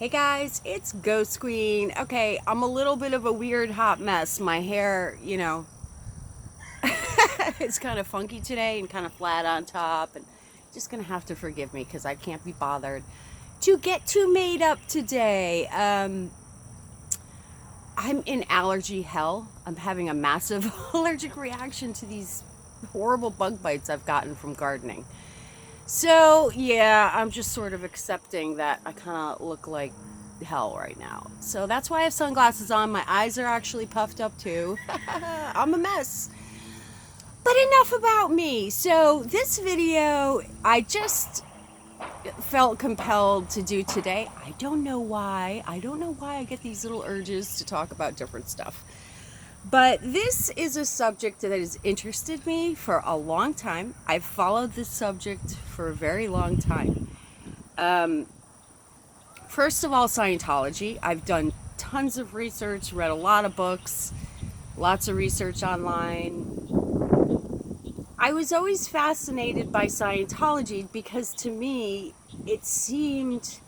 Hey guys, it's Ghost Queen. Okay, I'm a little bit of a weird hot mess. My hair, it's kind of funky today and kind of flat on top, and just gonna have to forgive me because I can't be bothered to get too made up today. I'm in allergy hell. I'm having a massive allergic reaction to these horrible bug bites I've gotten from gardening. So, yeah, I'm just sort of accepting that I kind of look like hell right now. So that's why I have sunglasses on. My eyes are actually puffed up too. I'm a mess. But enough about me. So this video, I just felt compelled to do today. I don't know why. I don't know why I get these little urges to talk about different stuff. But this is a subject that has interested me for a long time. I've followed this subject for a very long time. First of all, Scientology. I've done tons of research, read a lot of books, lots of research online. I was always fascinated by Scientology because to me, it seemed...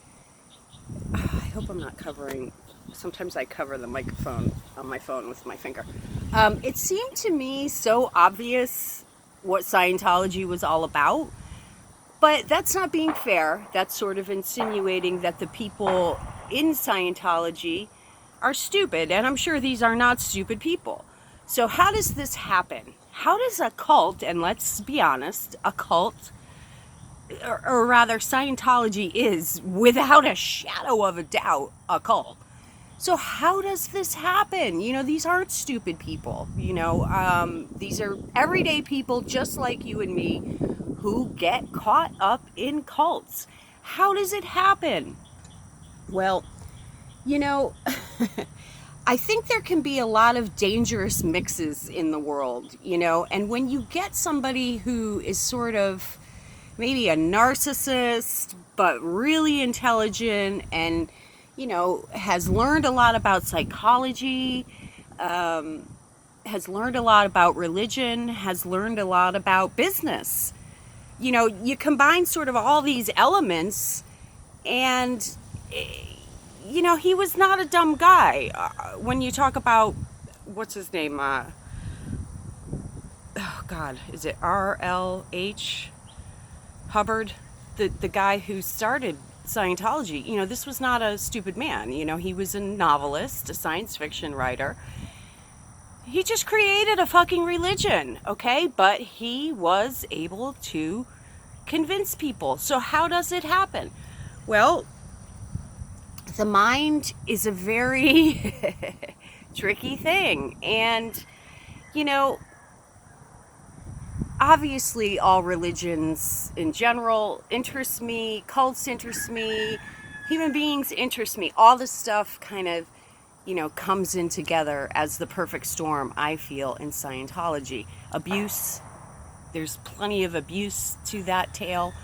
I hope I'm not covering... Sometimes I cover the microphone on my phone with my finger. It seemed to me so obvious what Scientology was all about, but that's not being fair. That's sort of insinuating that the people in Scientology are stupid, and I'm sure these are not stupid people. So how does this happen? How does a cult, and let's be honest, a cult, or rather Scientology is, without a shadow of a doubt, a cult. So how does this happen? These aren't stupid people. These are everyday people just like you and me who get caught up in cults. How does it happen? Well, I think there can be a lot of dangerous mixes in the world, and when you get somebody who is sort of maybe a narcissist, but really intelligent and has learned a lot about psychology, has learned a lot about religion, has learned a lot about business. You combine sort of all these elements, and, he was not a dumb guy. When you talk about, what's his name? Oh, God, is it R.L.H. Hubbard? The guy who started Scientology. This was not a stupid man. He was a novelist, a science fiction writer. He just created a fucking religion, okay? But he was able to convince people. So how does it happen? Well, the mind is a very tricky thing. And, obviously all religions in general interest me, cults interest me, human beings interest me. All this stuff kind of, comes in together as the perfect storm, I feel, in Scientology. Abuse, there's plenty of abuse to that tale.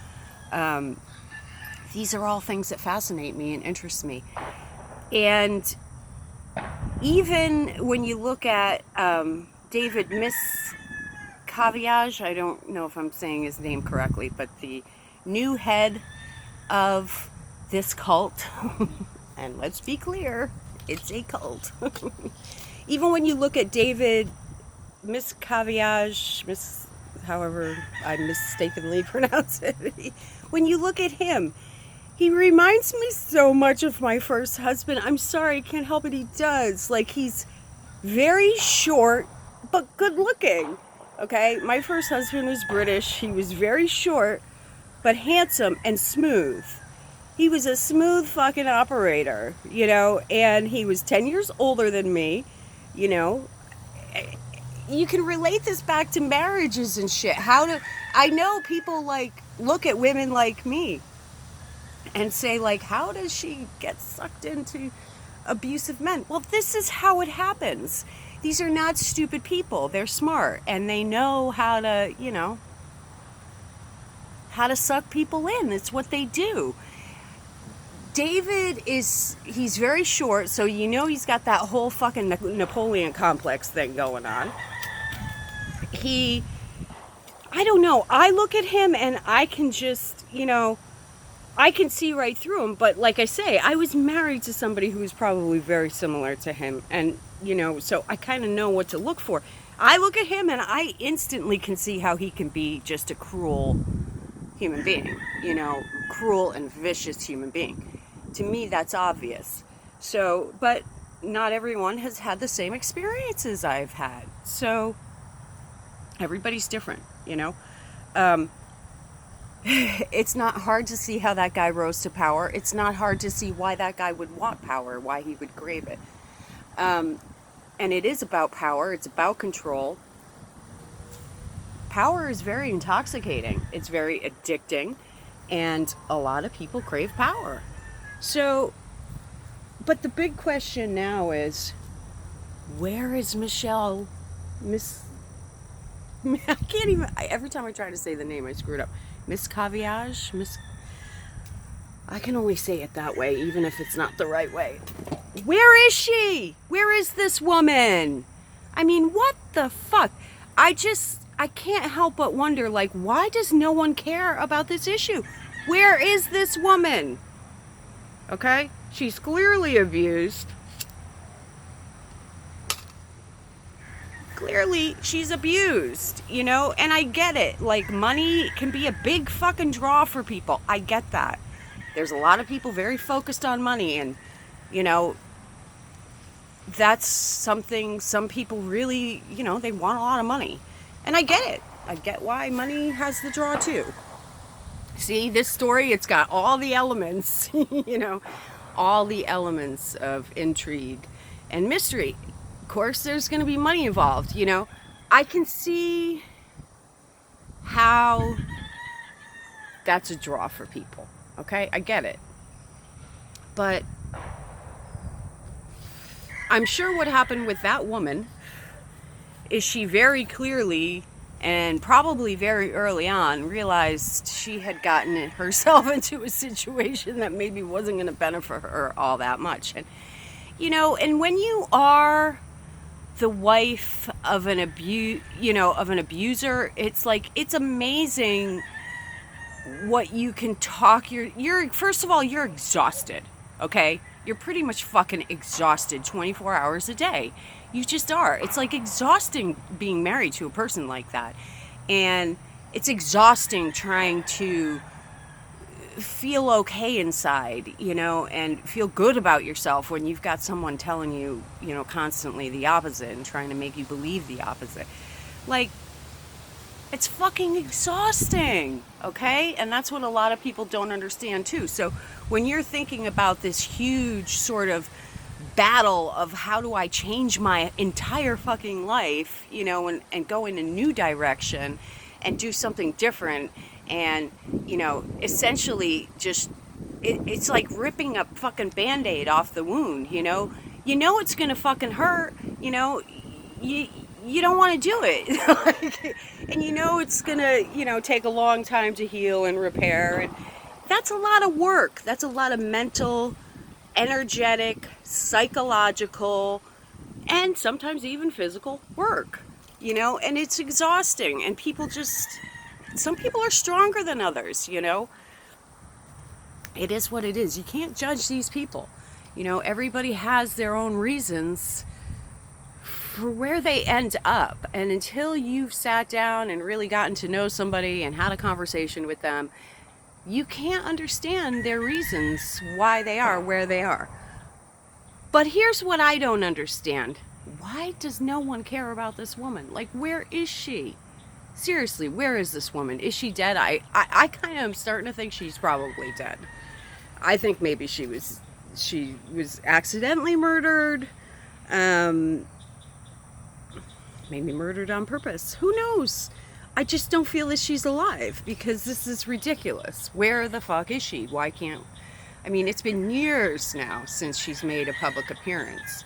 These are all things that fascinate me and interest me. And even when you look at David Miscaviage, I don't know if I'm saying his name correctly, but the new head of this cult, and let's be clear, it's a cult. Even when you look at David Miscaviage, however I mistakenly pronounce it, when you look at him, he reminds me so much of my first husband. I'm sorry, I can't help it, he does. Like, he's very short, but good looking. Okay, my first husband was British. He was very short, but handsome and smooth. He was a smooth fucking operator, and he was 10 years older than me, You can relate this back to marriages and shit. I know people, look at women like me and say, how does she get sucked into abusive men? Well, this is how it happens. These are not stupid people. They're smart, and they know how to, how to suck people in. It's what they do. David he's very short, so he's got that whole fucking Napoleon complex thing going on. I don't know, I look at him and I can just, I can see right through him, but like I say, I was married to somebody who was probably very similar to him, and so I kind of know what to look for. I look at him and I instantly can see how he can be just a cruel human being, cruel and vicious human being. To me, that's obvious. So, but not everyone has had the same experiences I've had. So, everybody's different, It's not hard to see how that guy rose to power. It's not hard to see why that guy would want power, why he would crave it. And it is about power. It's about control. Power is very intoxicating. It's very addicting. And a lot of people crave power. So, but the big question now is, where is Michelle? I can't even, every time I try to say the name, I screw it up. Miscavige? I can only say it that way, even if it's not the right way. Where is she? Where is this woman? I mean, what the fuck? I can't help but wonder, why does no one care about this issue? Where is this woman? Okay? She's clearly abused. Clearly, she's abused, and I get it. Money can be a big fucking draw for people. I get that. There's a lot of people very focused on money, and, that's something some people really, they want a lot of money. And I get it. I get why money has the draw, too. See, this story, it's got all the elements, all the elements of intrigue and mystery. Of course, there's going to be money involved, I can see how that's a draw for people, okay? I get it. But I'm sure what happened with that woman is she very clearly and probably very early on realized she had gotten herself into a situation that maybe wasn't going to benefit her all that much. And, and when you are the wife of an abuser, it's amazing what you can talk. You're first of all, you're exhausted, okay? You're pretty much fucking exhausted 24 hours a day. You just are. It's exhausting being married to a person like that. And it's exhausting trying to feel okay inside, and feel good about yourself when you've got someone telling you, constantly the opposite and trying to make you believe the opposite. It's fucking exhausting, okay? And that's what a lot of people don't understand too. So when you're thinking about this huge sort of battle of how do I change my entire fucking life, and go in a new direction and do something different, and essentially just it's like ripping a fucking band-aid off the wound. It's gonna fucking hurt. You don't want to do it. And it's gonna take a long time to heal and repair, and that's a lot of work. That's a lot of mental, energetic, psychological, and sometimes even physical work, and it's exhausting. And some people are stronger than others, It is what it is. You can't judge these people. Everybody has their own reasons for where they end up. And until you've sat down and really gotten to know somebody and had a conversation with them, you can't understand their reasons why they are where they are. But here's what I don't understand. Why does no one care about this woman? Where is she? Seriously, where is this woman? Is she dead? I kind of am starting to think she's probably dead. I think maybe she was accidentally murdered. Maybe murdered on purpose. Who knows? I just don't feel that she's alive, because this is ridiculous. Where the fuck is she? Why can't... it's been years now since she's made a public appearance.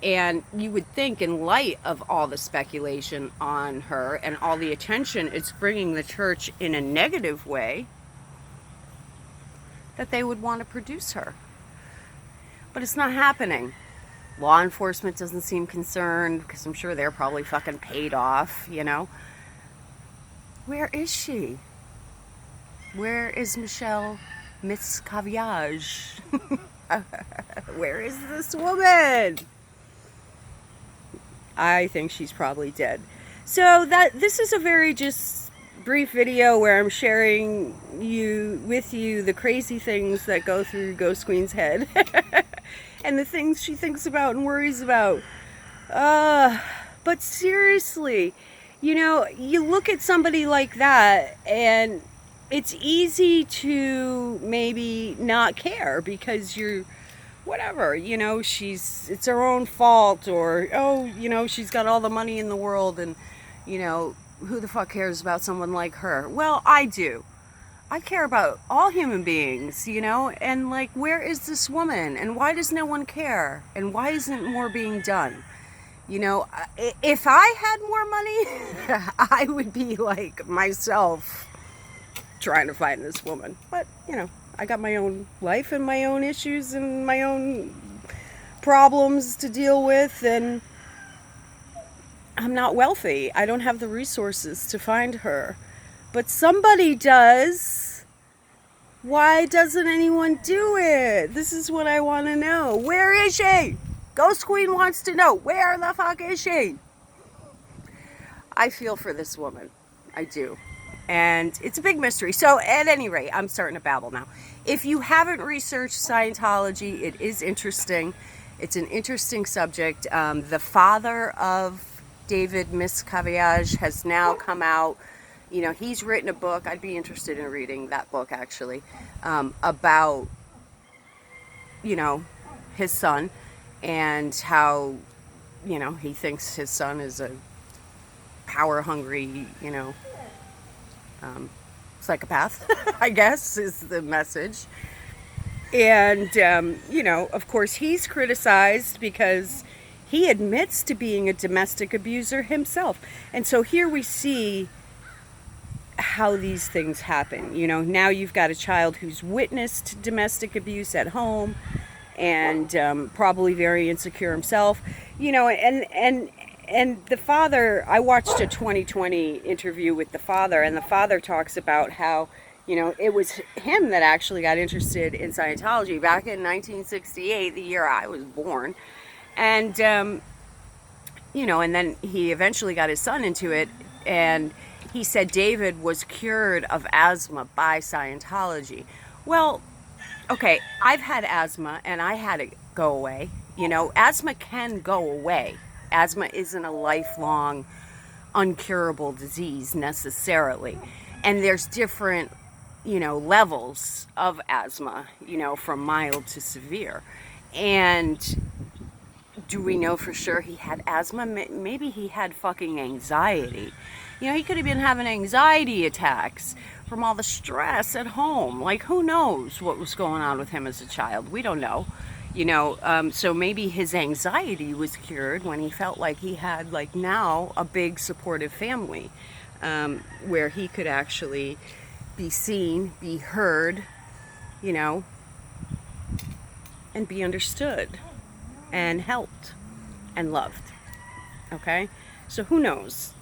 And you would think, in light of all the speculation on her and all the attention it's bringing the church in a negative way, that they would want to produce her. But it's not happening. Law enforcement doesn't seem concerned, because I'm sure they're probably fucking paid off, Where is she? Where is Michelle Miscaviage. Where is this woman? I think she's probably dead. So this is a very just brief video where I'm sharing with you the crazy things that go through Ghost Queen's head and the things she thinks about and worries about. But seriously, you know, you look at somebody like that and it's easy to maybe not care because you're whatever, you know, it's her own fault, or, oh, you know, she's got all the money in the world and, you know, who the fuck cares about someone like her? Well, I do. I care about all human beings, you know, and like, where is this woman and why does no one care and why isn't more being done? You know, if I had more money, I would be like myself trying to find this woman. But, you know, I got my own life and my own issues and my own problems to deal with, and I'm not wealthy. I don't have the resources to find her. But somebody does. Why doesn't anyone do it? This is what I want to know. Where is she? Ghost Queen wants to know. Where the fuck is she? I feel for this woman. I do. And it's a big mystery. So at any rate, I'm starting to babble now. If you haven't researched Scientology, it is interesting. It's an interesting subject. The father of David Miscavige has now come out. You know, he's written a book. I'd be interested in reading that book, actually, about, you know, his son and how, you know, he thinks his son is a power-hungry, you know, psychopath, I guess, is the message. And, you know, of course, he's criticized because he admits to being a domestic abuser himself. And so here we see how these things happen. You know, now you've got a child who's witnessed domestic abuse at home and probably very insecure himself. You know, and the father, I watched a 2020 interview with the father, and the father talks about how, you know, it was him that actually got interested in Scientology back in 1968, the year I was born. And, you know, and then he eventually got his son into it, and he said David was cured of asthma by Scientology. Well, okay, I've had asthma, and I had it go away. You know, asthma can go away. Asthma isn't a lifelong, uncurable disease necessarily. And there's different, you know, levels of asthma, you know, from mild to severe. And do we know for sure he had asthma? Maybe he had fucking anxiety. You know, he could have been having anxiety attacks from all the stress at home. Like, who knows what was going on with him as a child? We don't know. You know, so maybe his anxiety was cured when he felt like he had, like, now a big supportive family where he could actually be seen, be heard, you know, and be understood and helped and loved. Okay? So who knows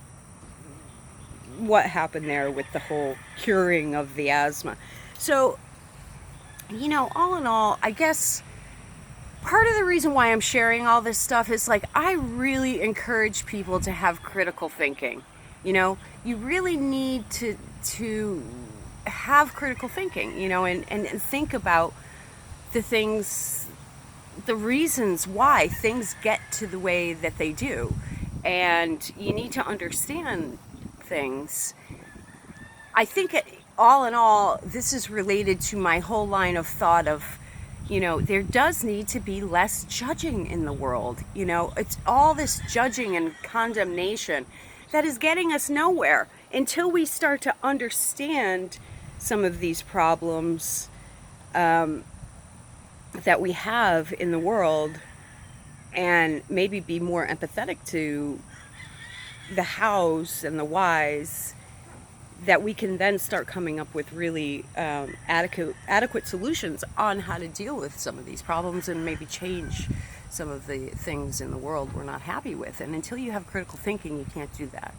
what happened there with the whole curing of the asthma. So, you know, all in all, I guess part of the reason why I'm sharing all this stuff is, like, I really encourage people to have critical thinking. You know, you really need to have critical thinking, you know, and think about the things, the reasons why things get to the way that they do. And you need to understand things. I think all in all, this is related to my whole line of thought of, you know, there does need to be less judging in the world. You know, it's all this judging and condemnation that is getting us nowhere until we start to understand some of these problems that we have in the world, and maybe be more empathetic to the hows and the whys, that we can then start coming up with really adequate solutions on how to deal with some of these problems and maybe change some of the things in the world we're not happy with. And until you have critical thinking, you can't do that.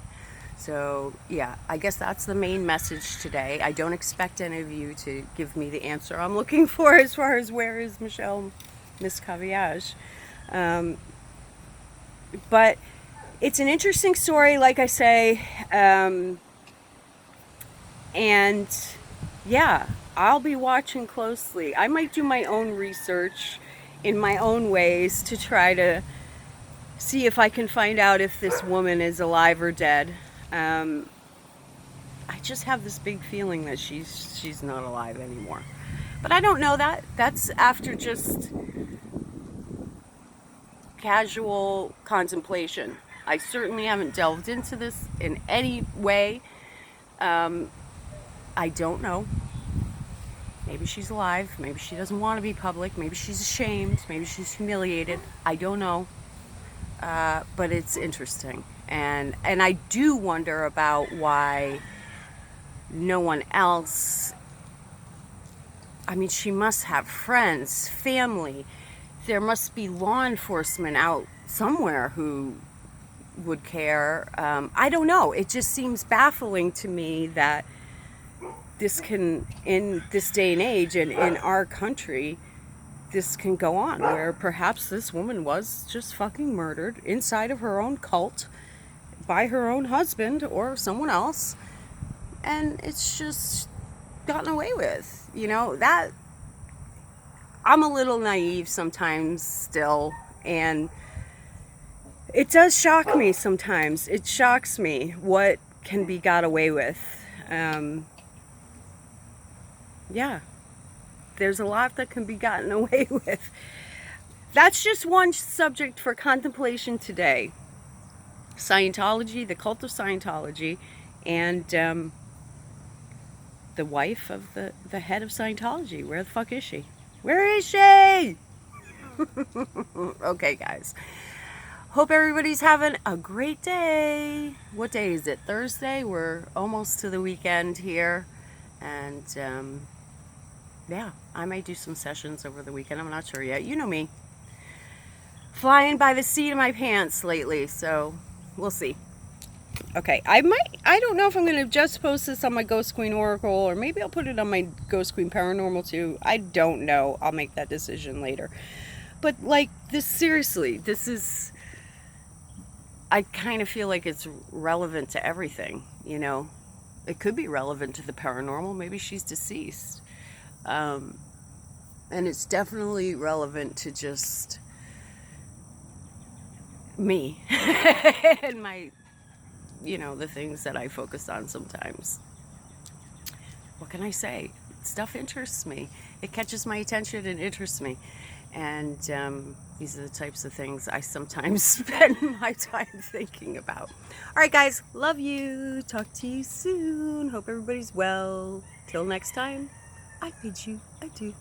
So yeah, I guess that's the main message today. I don't expect any of you to give me the answer I'm looking for as far as where is Michelle Miscavige. Um, but it's an interesting story, like I say, and yeah, I'll be watching closely. I might do my own research in my own ways to try to see if I can find out if this woman is alive or dead. I just have this big feeling that she's not alive anymore. But I don't know that. That's after just casual contemplation. I certainly haven't delved into this in any way. I don't know. Maybe she's alive. Maybe she doesn't want to be public. Maybe she's ashamed. Maybe she's humiliated. I don't know. But it's interesting. And I do wonder about why no one else. I mean, she must have friends, family. There must be law enforcement out somewhere who would care. I don't know. It just seems baffling to me that this can, in this day and age and in our country, this can go on, where perhaps this woman was just fucking murdered inside of her own cult by her own husband or someone else, and it's just gotten away with. You know, that I'm a little naive sometimes still, and it does shock me sometimes. It shocks me what can be got away with. Yeah, there's a lot that can be gotten away with. That's just one subject for contemplation today. Scientology, the cult of Scientology, and the wife of the head of Scientology. Where the fuck is she? Where is she? Okay, guys. Hope everybody's having a great day. What day is it? Thursday? We're almost to the weekend here. And yeah, I may do some sessions over the weekend. I'm not sure yet. You know me. Flying by the seat of my pants lately, so we'll see. Okay, I don't know if I'm going to just post this on my Ghost Queen Oracle, or maybe I'll put it on my Ghost Queen Paranormal too. I don't know. I'll make that decision later. But like this, seriously, this is, I kind of feel like it's relevant to everything, you know. It could be relevant to the paranormal. Maybe she's deceased. And it's definitely relevant to just me and my, you know, the things that I focus on sometimes. What can I say? Stuff interests me. It catches my attention and interests me. And these are the types of things I sometimes spend my time thinking about. All right, guys. Love you. Talk to you soon. Hope everybody's well. Till next time, I bid you adieu.